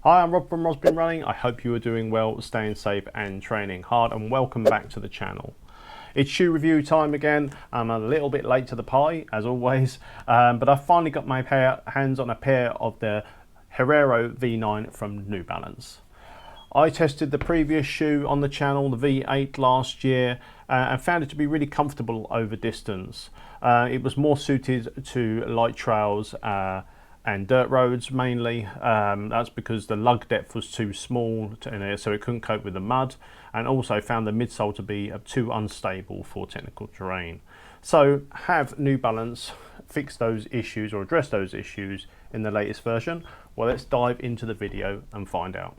Hi, I'm Rob from Rob's Running. I hope you are doing well, staying safe and training hard, and welcome back to the channel. It's shoe review time again. I'm a little bit late to the party, as always, but I finally got my hands on a pair of the Hierro V9 from New Balance. I tested the previous shoe on the channel, the V8, last year, and found it to be really comfortable over distance. It was more suited to light trails and dirt roads mainly. That's because the lug depth was too small so it couldn't cope with the mud, and also found the midsole to be too unstable for technical terrain. So have New Balance fix those issues or address those issues in the latest version? Well, let's dive into the video and find out.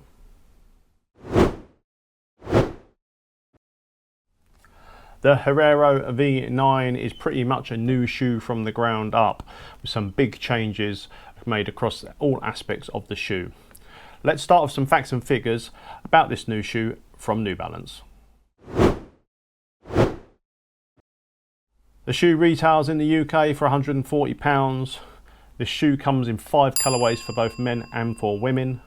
The Hierro V9 is pretty much a new shoe from the ground up, with some big changes made across all aspects of the shoe. Let's start with some facts and figures about this new shoe from New Balance. The shoe retails in the UK for £140. This shoe comes in 5 colourways for both men and for women.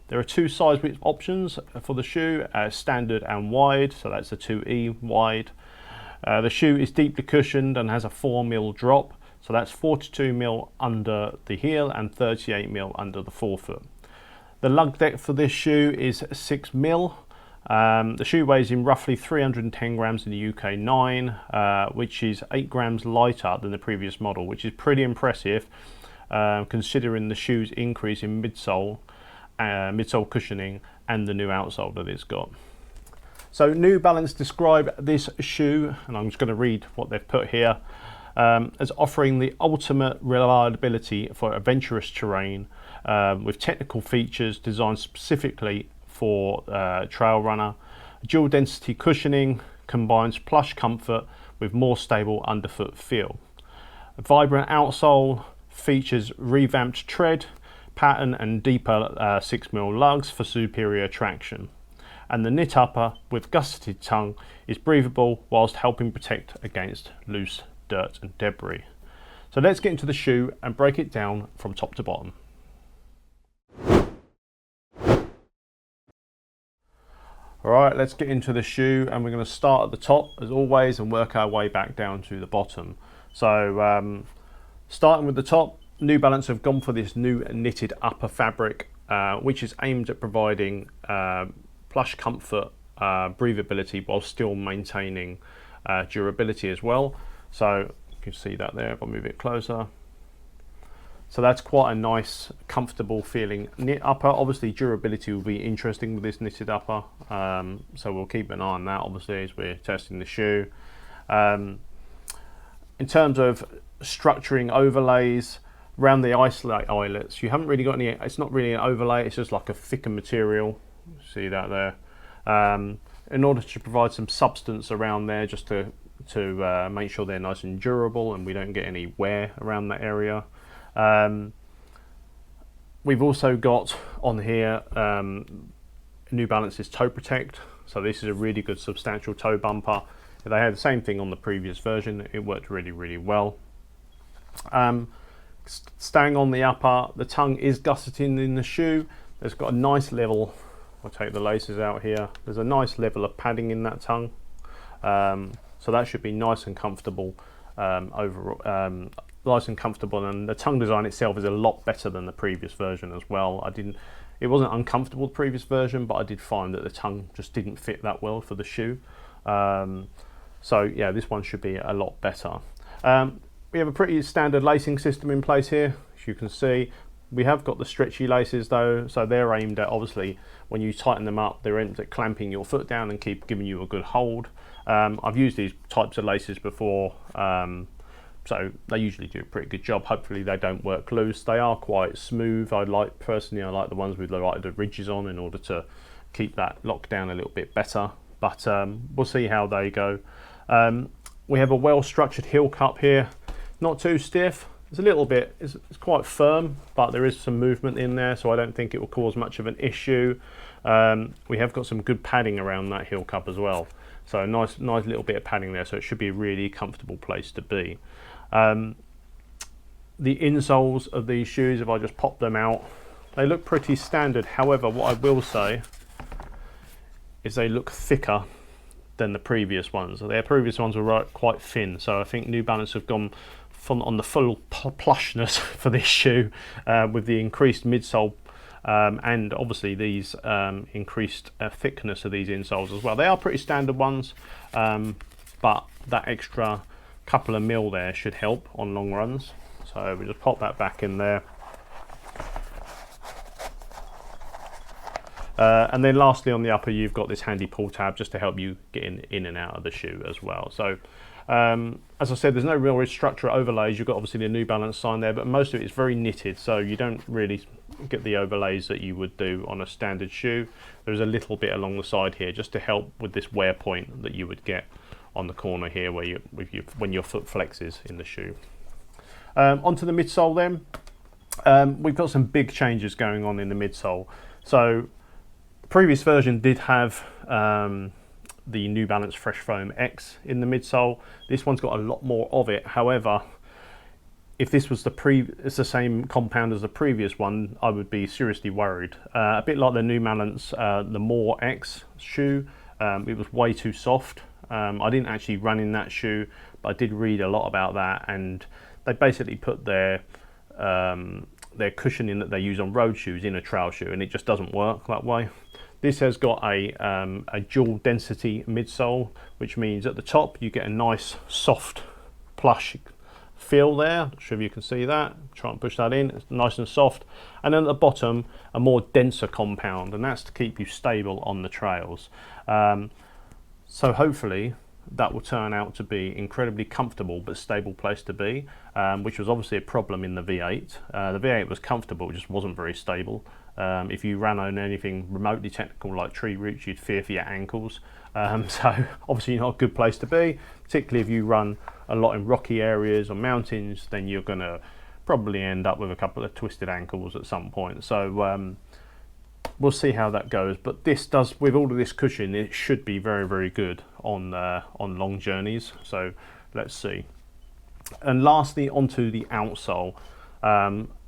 There are 2 size width options for the shoe, standard and wide, so that's a 2E wide. The shoe is deeply cushioned and has a 4mm drop, so that's 42mm under the heel and 38mm under the forefoot. The lug depth for this shoe is 6mm. The shoe weighs in roughly 310 grams in the UK 9, which is 8 grams lighter than the previous model, which is pretty impressive considering the shoe's increase in midsole cushioning and the new outsole that it's got. So New Balance describe this shoe, and I'm just going to read what they've put here, as offering the ultimate reliability for adventurous terrain, with technical features designed specifically for trail runner. Dual density cushioning combines plush comfort with more stable underfoot feel. A vibrant outsole features revamped tread pattern and deeper 6mm lugs for superior traction. And the knit upper with gusseted tongue is breathable whilst helping protect against loose dirt and debris. So let's get into the shoe and break it down from top to bottom. Alright, let's get into the shoe, and we're going to start at the top as always and work our way back down to the bottom. So starting with the top, New Balance have gone for this new knitted upper fabric, which is aimed at providing plush comfort, breathability, while still maintaining durability as well. So you can see that there if I move it closer. So that's quite a nice, comfortable feeling knit upper. Obviously durability will be interesting with this knitted upper, so we'll keep an eye on that obviously as we're testing the shoe. In terms of structuring overlays around the isolate eyelets, you haven't really got any, it's not really an overlay, it's just like a thicker material. See that there, in order to provide some substance around there, just to make sure they're nice and durable and we don't get any wear around that area. We've also got on here New Balance's toe protect, so this is a really good substantial toe bumper. They had the same thing on the previous version, it worked really well. Staying on the upper, the tongue is gusseting in the shoe. It's got a nice level, I'll take the laces out here, there's a nice level of padding in that tongue, so that should be nice and comfortable nice and comfortable, and the tongue design itself is a lot better than the previous version as well. It wasn't uncomfortable the previous version, but I did find that the tongue just didn't fit that well for the shoe. So yeah, this one should be a lot better. We have a pretty standard lacing system in place here, as you can see. We have got the stretchy laces though, so they're aimed at, obviously when you tighten them up, they're aimed at clamping your foot down and keep giving you a good hold. I've used these types of laces before, so they usually do a pretty good job. Hopefully they don't work loose. They are quite smooth. Personally I like the ones with the ridges on in order to keep that locked down a little bit better, but we'll see how they go. We have a well structured heel cup here, not too stiff. It's a little bit, it's quite firm, but there is some movement in there, so I don't think it will cause much of an issue. We have got some good padding around that heel cup as well, so a nice little bit of padding there, so it should be a really comfortable place to be. The insoles of these shoes, if I just pop them out, they look pretty standard. However, what I will say is they look thicker than the previous ones. Their previous ones were quite thin, so I think New Balance have gone on the full plushness for this shoe, with the increased midsole and obviously these increased thickness of these insoles as well. They are pretty standard ones, but that extra couple of mil there should help on long runs. So we just pop that back in there. And then lastly on the upper, you've got this handy pull tab just to help you get in and out of the shoe as well. So as I said, there's no real structure overlays. You've got obviously the New Balance sign there, but most of it is very knitted, so you don't really get the overlays that you would do on a standard shoe. There's a little bit along the side here just to help with this wear point that you would get on the corner here where when your foot flexes in the shoe. Onto the midsole then. We've got some big changes going on in the midsole. So the previous version did have the New Balance Fresh Foam X in the midsole. This one's got a lot more of it. However, if this was it's the same compound as the previous one, I would be seriously worried. A bit like the New Balance, the More X shoe, it was way too soft. I didn't actually run in that shoe, but I did read a lot about that, and they basically put their cushioning that they use on road shoes in a trail shoe, and it just doesn't work that way. This has got a dual density midsole, which means at the top you get a nice soft plush feel there. Not sure if you can see that. Try and push that in. It's nice and soft. And then at the bottom, a more denser compound, and that's to keep you stable on the trails. So hopefully that will turn out to be incredibly comfortable but stable place to be, which was obviously a problem in the V8. The V8 was comfortable, it just wasn't very stable. If you ran on anything remotely technical like tree roots, you'd fear for your ankles. So obviously not a good place to be, particularly if you run a lot in rocky areas or mountains. Then you're going to probably end up with a couple of twisted ankles at some point. So we'll see how that goes, but this does, with all of this cushion, it should be very, very good on long journeys. So let's see. And lastly, onto the outsole.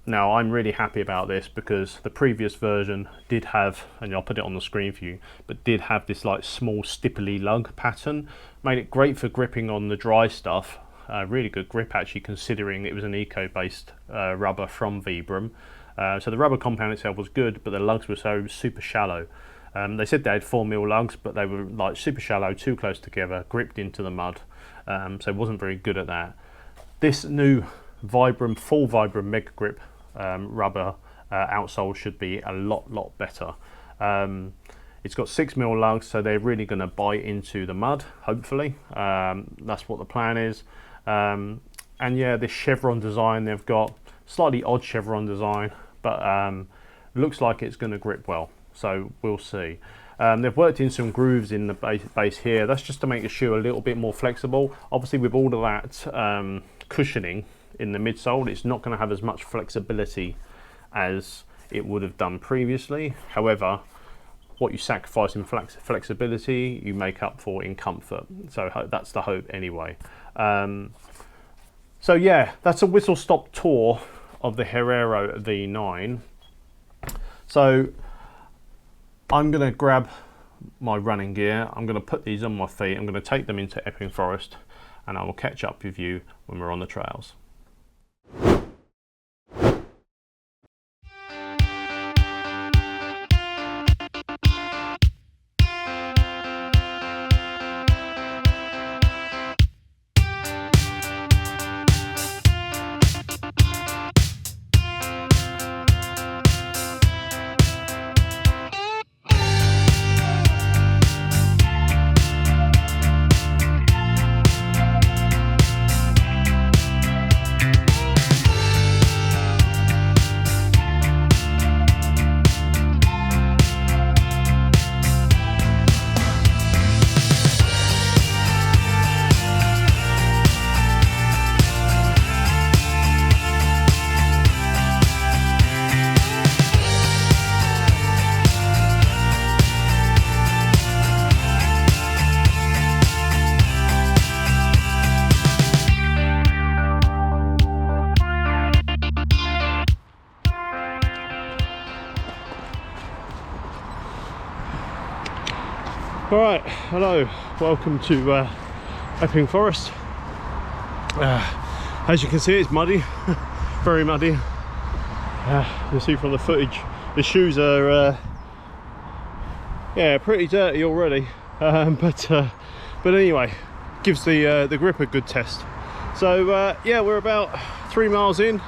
Now I'm really happy about this because the previous version did have, and I'll put it on the screen for you, but did have this like small stipply lug pattern. Made it great for gripping on the dry stuff. Really good grip actually, considering it was an eco-based rubber from Vibram. So the rubber compound itself was good, but the lugs were so super shallow. They said they had 4mm lugs, but they were like super shallow, too close together, gripped into the mud. So it wasn't very good at that. This new Vibram, full Vibram Mega Grip rubber outsole should be a lot better. It's got 6mm lugs, so they're really going to bite into the mud, hopefully. That's what the plan is. And yeah, this chevron design they've got, slightly odd chevron design, but looks like it's going to grip well, so we'll see. They've worked in some grooves in the base here. That's just to make the shoe a little bit more flexible. Obviously with all of that cushioning in the midsole, it's not going to have as much flexibility as it would have done previously. However, what you sacrifice in flexibility, you make up for in comfort. So that's the hope anyway. So yeah, that's a whistle-stop tour of the Hierro V9. So I'm going to grab my running gear, I'm going to put these on my feet, I'm going to take them into Epping Forest, and I will catch up with you when we're on the trails. Alright, hello, welcome to Epping Forest. As you can see, it's muddy, very muddy. You'll see from the footage, the shoes are yeah, pretty dirty already, but anyway, gives the grip a good test. So yeah, we're about 3 miles in,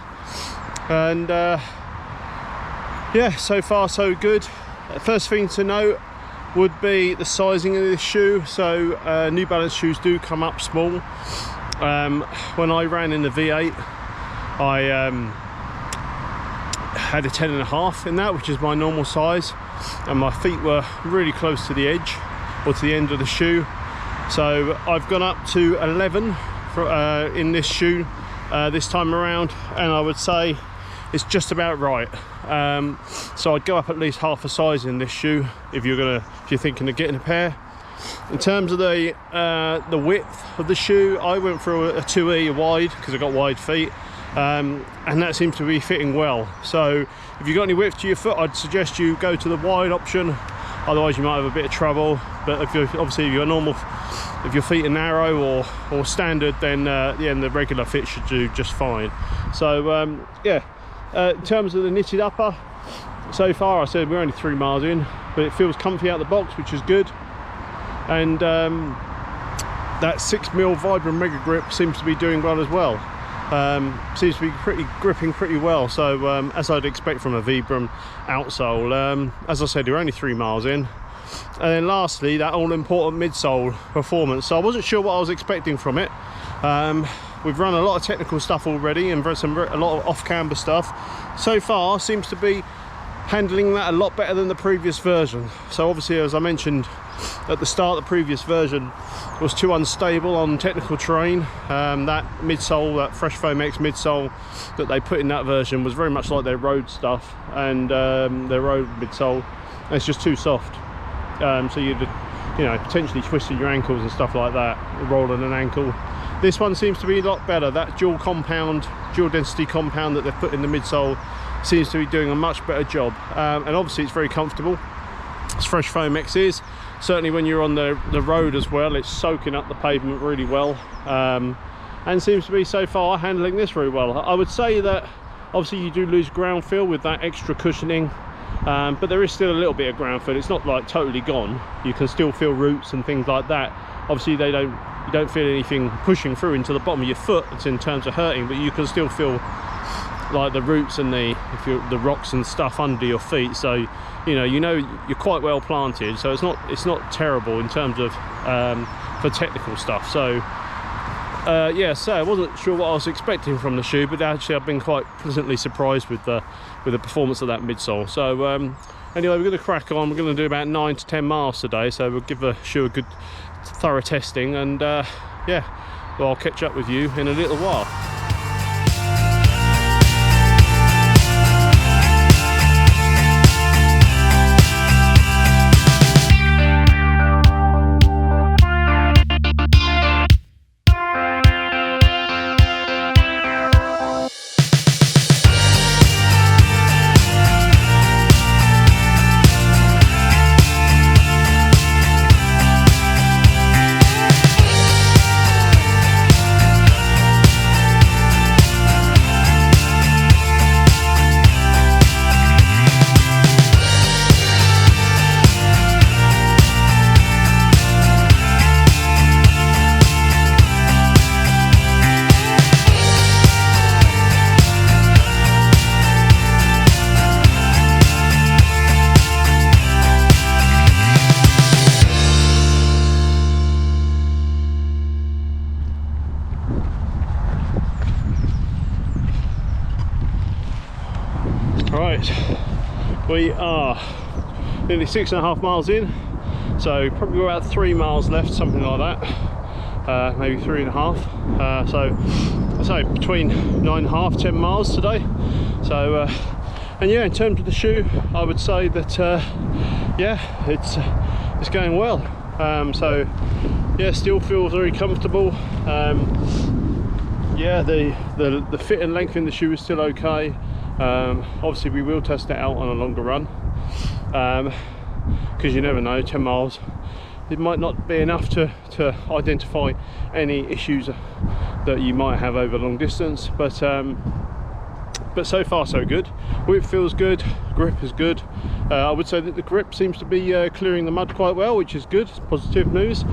and yeah, so far so good. First thing to note would be the sizing of this shoe. So New Balance shoes do come up small. When I ran in the V8, I had a 10.5 in that, which is my normal size, and my feet were really close to the edge or to the end of the shoe. So I've gone up to 11 for, in this shoe this time around, and I would say it's just about right. So I'd go up at least half a size in this shoe if you're thinking of getting a pair. In terms of the width of the shoe, I went for a 2E wide because I got wide feet, and that seems to be fitting well. So if you've got any width to your foot, I'd suggest you go to the wide option. Otherwise you might have a bit of trouble. But if your feet are narrow or standard, then yeah, the regular fit should do just fine. So yeah, in terms of the knitted upper, so far I said we're only 3 miles in, but it feels comfy out the box, which is good. And that 6mm Vibram Mega Grip seems to be doing well as well. Seems to be gripping pretty well, so as I'd expect from a Vibram outsole. As I said, we're only 3 miles in. And then lastly, that all-important midsole performance. So I wasn't sure what I was expecting from it. We've run a lot of technical stuff already and a lot of off-camber stuff. So far seems to be handling that a lot better than the previous version. So obviously, as I mentioned at the start, the previous version was too unstable on technical terrain. That midsole, that Fresh Foam X midsole that they put in that version, was very much like their road stuff, and their road midsole, it's just too soft. So you'd, you know, potentially twisting your ankles and stuff like that, rolling an ankle. This one seems to be a lot better. That dual density compound that they've put in the midsole seems to be doing a much better job. And obviously it's very comfortable, as Fresh Foam X is. Certainly when you're on the road as well, it's soaking up the pavement really well, and seems to be so far handling this very well. I would say that obviously you do lose ground feel with that extra cushioning, but there is still a little bit of ground feel. It's not like totally gone. You can still feel roots and things like that. Obviously you don't feel anything pushing through into the bottom of your foot, it's in terms of hurting, but you can still feel like the roots and the rocks and stuff under your feet. So you know you're quite well planted, so it's not terrible in terms of for technical stuff. So yeah, so I wasn't sure what I was expecting from the shoe, but actually I've been quite pleasantly surprised with the performance of that midsole. So anyway, we're going to crack on. We're going to do about 9 to 10 miles today, so we'll give the shoe a good thorough testing, and yeah, well, I'll catch up with you in a little while. Right, we are nearly 6.5 miles in, so probably about 3 miles left, something like that, maybe 3.5. So between 9.5 10 miles today. So and yeah, in terms of the shoe, I would say that yeah, it's going well. So yeah, still feels very comfortable. Yeah, the fit and length in the shoe is still okay. Obviously we will test it out on a longer run, because you never know, 10 miles it might not be enough to identify any issues that you might have over long distance, but so far so good. Whip feels good, grip is good. I would say that the grip seems to be clearing the mud quite well, which is good. It's positive news.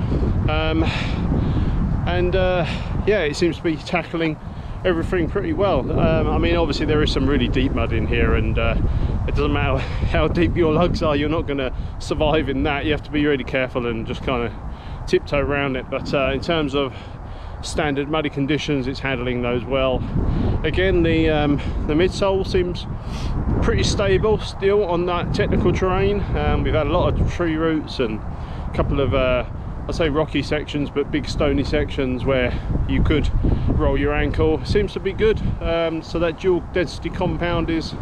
Yeah, it seems to be tackling everything pretty well. I mean, obviously there is some really deep mud in here, and it doesn't matter how deep your lugs are, you're not going to survive in that. You have to be really careful and just kind of tiptoe around it. But in terms of standard muddy conditions, it's handling those well. Again, the midsole seems pretty stable still on that technical terrain. We've had a lot of tree roots and a couple of I'd say rocky sections, but big stony sections where you could roll your ankle. Seems to be good. So that dual density compound is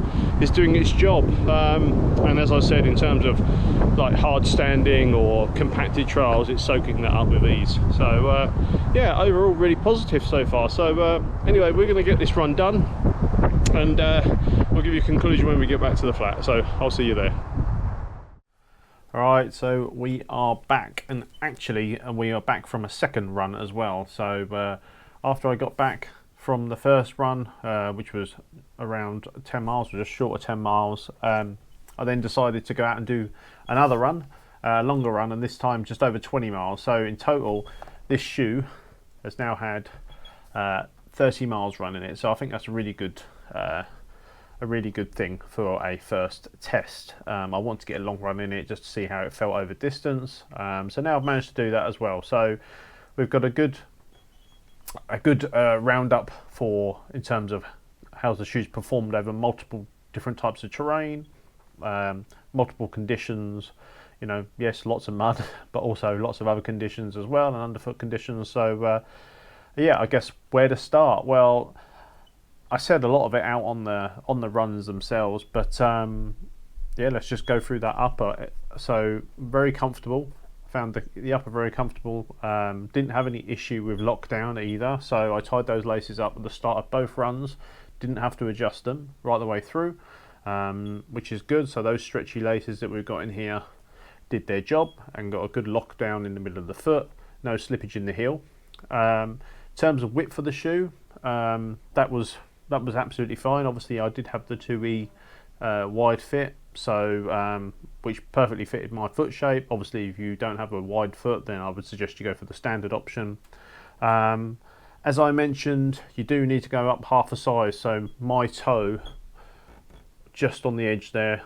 doing its job. And as I said, in terms of like hard standing or compacted trails, it's soaking that up with ease. So yeah, overall really positive so far. So anyway, we're going to get this run done, and we'll give you a conclusion when we get back to the flat. So I'll see you there. Alright, so we are back, and actually we are back from a second run as well. So after I got back from the first run, which was around 10 miles, or just short of 10 miles, I then decided to go out and do another run, longer run, and this time just over 20 miles. So in total, this shoe has now had 30 miles run in it. So I think that's a really good thing for a first test. I want to get a long run in it just to see how it felt over distance. So now I've managed to do that as well. So we've got a good roundup for in terms of how the shoes performed over multiple different types of terrain, multiple conditions. You know, yes, lots of mud, but also lots of other conditions as well, and underfoot conditions. So yeah, I guess where to start? Well, I said a lot of it out on the runs themselves, but yeah, let's just go through that upper. So very comfortable. Found the upper very comfortable. Didn't have any issue with lockdown either. So I tied those laces up at the start of both runs. Didn't have to adjust them right the way through, which is good. So those stretchy laces that we've got in here did their job and got a good lockdown in the middle of the foot. No slippage in the heel. In terms of width for the shoe, that was absolutely fine. Obviously I did have the 2E wide fit, so which perfectly fitted my foot shape. Obviously if you don't have a wide foot, then I would suggest you go for the standard option. As I mentioned, you do need to go up half a size, so my toe just on the edge there,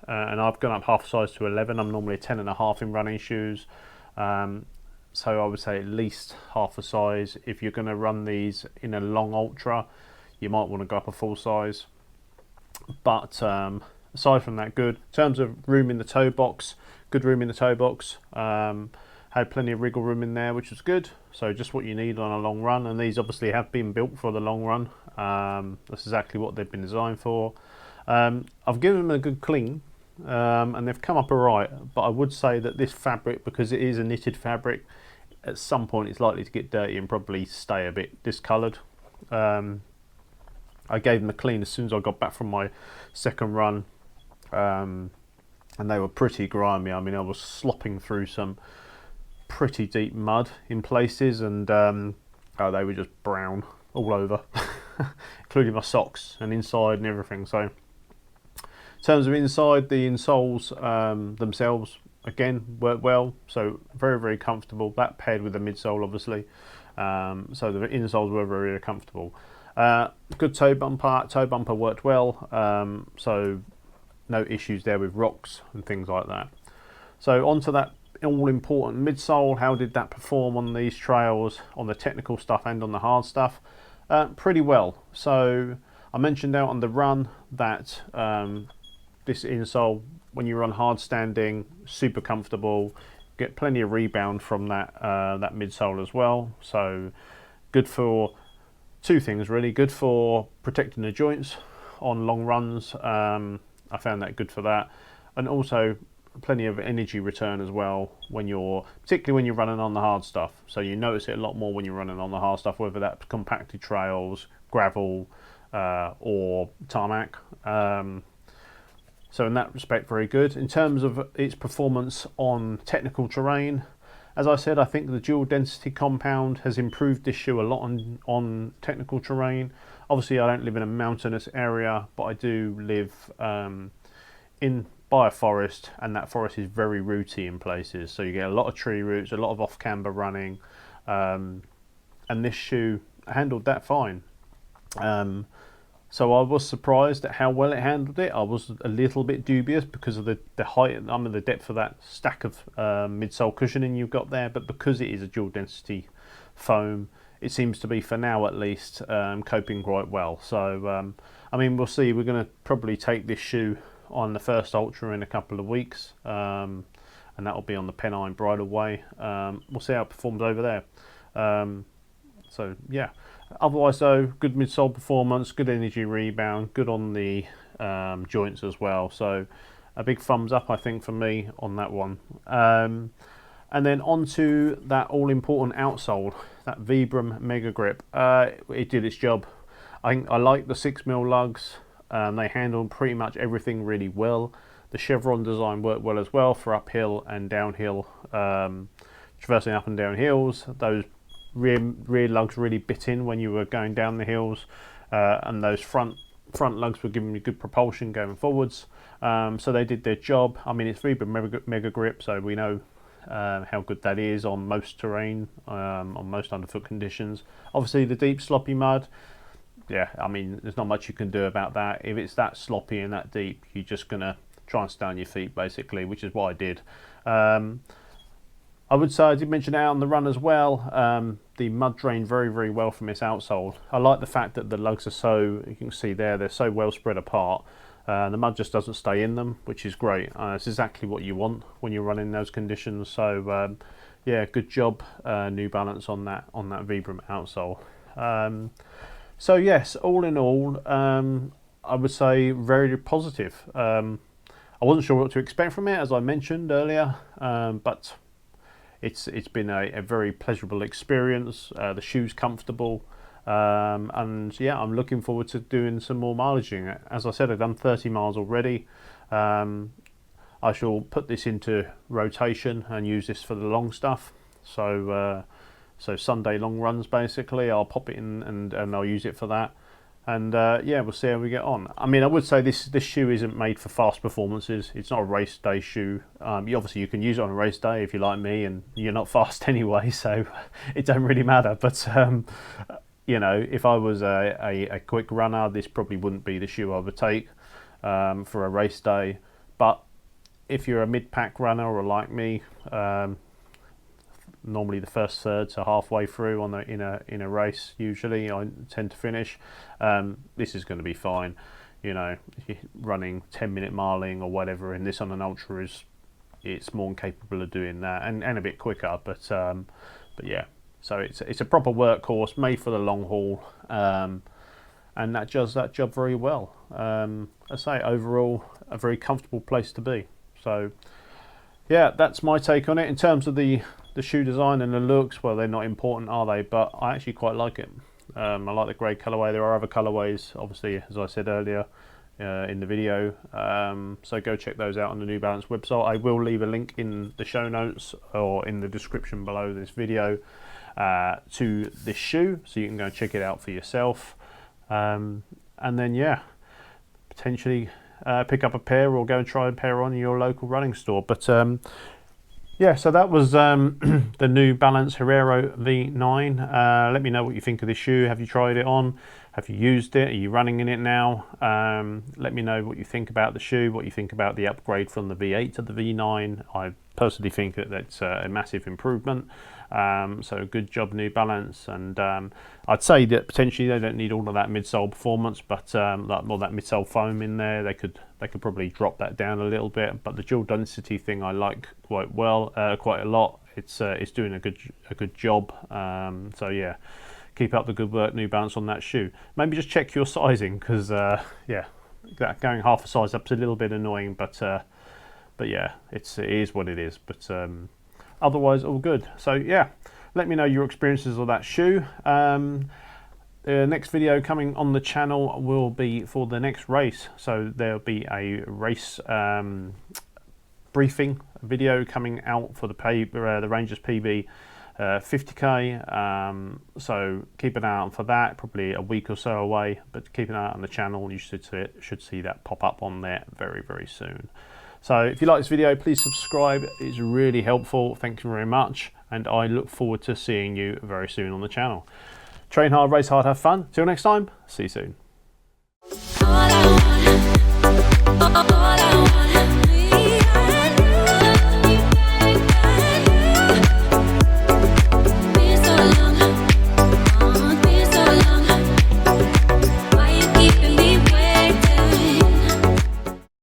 and I've gone up half a size to 11. I'm normally a 10.5 in running shoes, so I would say at least half a size. If you're going to run these in a long ultra, you might want to go up a full size. But aside from that, good. In terms of room in the toe box, good room in the toe box. Had plenty of wriggle room in there, which was good. So just what you need on a long run, and these obviously have been built for the long run. That's exactly what they've been designed for. I've given them a good clean, and they've come up alright, but I would say that this fabric, because it is a knitted fabric, at some point it's likely to get dirty and probably stay a bit discoloured. I gave them a clean as soon as I got back from my second run, and they were pretty grimy. I mean, I was slopping through some pretty deep mud in places, and oh, they were just brown all over, including my socks and inside and everything. So in terms of inside, the insoles themselves again work well, so very, very comfortable. That paired with the midsole obviously, so the insoles were very, very comfortable. Good toe bumper worked well, so no issues there with rocks and things like that. So onto that all important midsole. How did that perform on these trails, on the technical stuff and on the hard stuff? Pretty well. So I mentioned out on the run that this insole, when you run hard standing, super comfortable, get plenty of rebound from that that midsole as well. So good for two things really. Good for protecting the joints on long runs. I found that good for that, and also plenty of energy return as well when you're, particularly when you're running on the hard stuff. So you notice it a lot more when you're running on the hard stuff, whether that's compacted trails, gravel, or tarmac. So in that respect, very good. In terms of its performance on technical terrain, As I said, I think the dual density compound has improved this shoe a lot on technical terrain. Obviously, I don't live in a mountainous area, but I do live in by a forest, and that forest is very rooty in places. So you get a lot of tree roots, a lot of off camber running, and this shoe handled that fine. So I was surprised at how well it handled it. I was a little bit dubious because of the height, the depth of that stack of midsole cushioning you've got there, but because it is a dual density foam, it seems to be, for now at least, coping quite well. So I mean, we'll see. We're going to probably take this shoe on the first Ultra in a couple of weeks, and that will be on the Pennine Bridle Way. We'll see how it performs over there. So yeah, otherwise though, good midsole performance, good energy rebound, good on the joints as well. So a big thumbs up, I think, for me on that one. And then onto that all-important outsole, that Vibram Mega Grip. It did its job. I like the 6mm lugs. They handled pretty much everything really well. The chevron design worked well as well for uphill and downhill, traversing up and down hills. Those rear lugs really bit in when you were going down the hills, and those front lugs were giving you good propulsion going forwards. So they did their job. I mean, it's Vibram Mega Grip, so we know how good that is on most terrain, on most underfoot conditions. Obviously the deep sloppy mud, yeah, I mean, there's not much you can do about that. If it's that sloppy and that deep, you're just gonna try and stay on your feet basically, which is what I did. I would say, I did mention out on the run as well, the mud drained very, very well from its outsole. I like the fact that the lugs are so, you can see there, they're so well spread apart. The mud just doesn't stay in them, which is great. It's exactly what you want when you're running those conditions. So yeah, good job, New Balance on that Vibram outsole. So yes, all in all, I would say very positive. I wasn't sure what to expect from it, as I mentioned earlier, but it's been a very pleasurable experience. The shoe's comfortable, and yeah, I'm looking forward to doing some more mileaging. As I said, I've done 30 miles already. I shall put this into rotation and use this for the long stuff. So Sunday long runs basically, I'll pop it in and I'll use it for that. And yeah, we'll see how we get on. I mean, I would say this shoe isn't made for fast performances. It's not a race day shoe. Obviously you can use it on a race day if you're like me and you're not fast anyway, so it don't really matter. But you know, if I was a quick runner, this probably wouldn't be the shoe I would take for a race day. But if you're a mid-pack runner or like me, normally the first third, so halfway through in a race, usually I tend to finish. This is going to be fine. You know, running 10-minute miling or whatever, and this on an ultra it's more than capable of doing that, and a bit quicker. But yeah, so it's a proper workhorse made for the long haul, and that does that job very well. I say overall a very comfortable place to be. So yeah, that's my take on it. In terms of the shoe design and the looks, well, they're not important, are they? But I actually quite like it. I like the grey colourway. There are other colourways, obviously, as I said earlier in the video. So go check those out on the New Balance website. I will leave a link in the show notes or in the description below this video to this shoe, so you can go check it out for yourself. And then, yeah, potentially pick up a pair or go and try a pair on in your local running store. But yeah, so that was the New Balance Hierro V9. Let me know what you think of this shoe. Have you tried it on? Have you used it? Are you running in it now? Let me know what you think about the shoe, what you think about the upgrade from the V8 to the V9. I personally think that that's a massive improvement. So good job, New Balance. And I'd say that potentially they don't need all of that midsole performance, but all that midsole foam in there, they could probably drop that down a little bit. But the dual density thing I like quite a lot. It's doing a good job. So yeah, keep up the good work, New Balance, on that shoe. Maybe just check your sizing, because yeah, that going half a size up is a little bit annoying, but yeah, it is what it is. But otherwise, all good. So yeah, let me know your experiences of that shoe. The next video coming on the channel will be for the next race. So there'll be a race briefing video coming out for the Rangers PB 50k, so keep an eye out for that, probably a week or so away, but keep an eye out on the channel. You should see that pop up on there very, very soon. So if you like this video, please subscribe. It's really helpful. Thank you very much, and I look forward to seeing you very soon on the channel. Train hard, race hard, have fun. Till next time, see you soon.